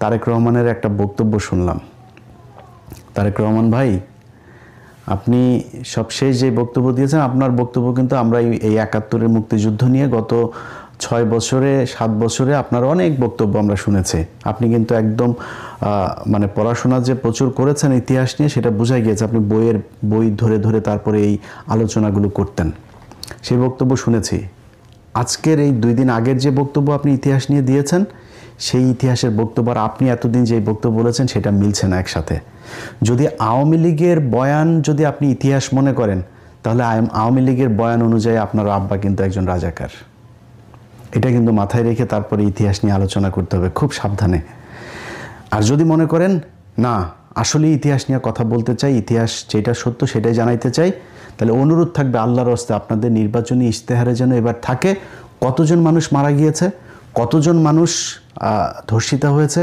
তারেক রহমানের একটা বক্তব্য শুনলাম। তারেক রহমান ভাই, আপনি সবশেষ যে বক্তব্য দিয়েছেন, আপনার বক্তব্য কিন্তু আমরা এই ৭১-এর মুক্তিযুদ্ধ নিয়ে গত ৬ বছরে ৭ বছরে আপনার অনেক বক্তব্য আমরা শুনেছি। আপনি কিন্তু একদম মানে পড়াশোনা যে প্রচুর করেছেন ইতিহাস নিয়ে, সেটা বোঝা গিয়েছে। আপনি বই ধরে ধরে তারপরে এই আলোচনাগুলো করতেন, সেই বক্তব্য শুনেছি। আজকের এই 2 দিন আগের যে বক্তব্য আপনি ইতিহাস নিয়ে দিয়েছেন, সেই ইতিহাসের বক্তব্য আর আপনি এতদিন যে বক্তব্য বলেছেন সেটা মিলছে না একসাথে। যদি আওয়ামী লীগের বয়ান যদি আপনি ইতিহাস মনে করেন, তাহলে আওয়ামী লীগের বয়ান অনুযায়ী আপনার আব্বা কিন্তু একজন রাজাকার। এটা কিন্তু মাথায় রেখে তারপরে ইতিহাস নিয়ে আলোচনা করতে হবে খুব সাবধানে। আর যদি মনে করেন না, আসলে ইতিহাস নিয়ে কথা বলতে চাই, ইতিহাস যেটা সত্য সেটাই জানাইতে চাই, তাহলে অনুরোধ থাকবে আল্লাহর হস্তে আপনাদের নির্বাচনী ইশতেহারে যেন এবার থাকে কতজন মানুষ মারা গিয়েছে, কতজন মানুষ ধর্ষিত হয়েছে,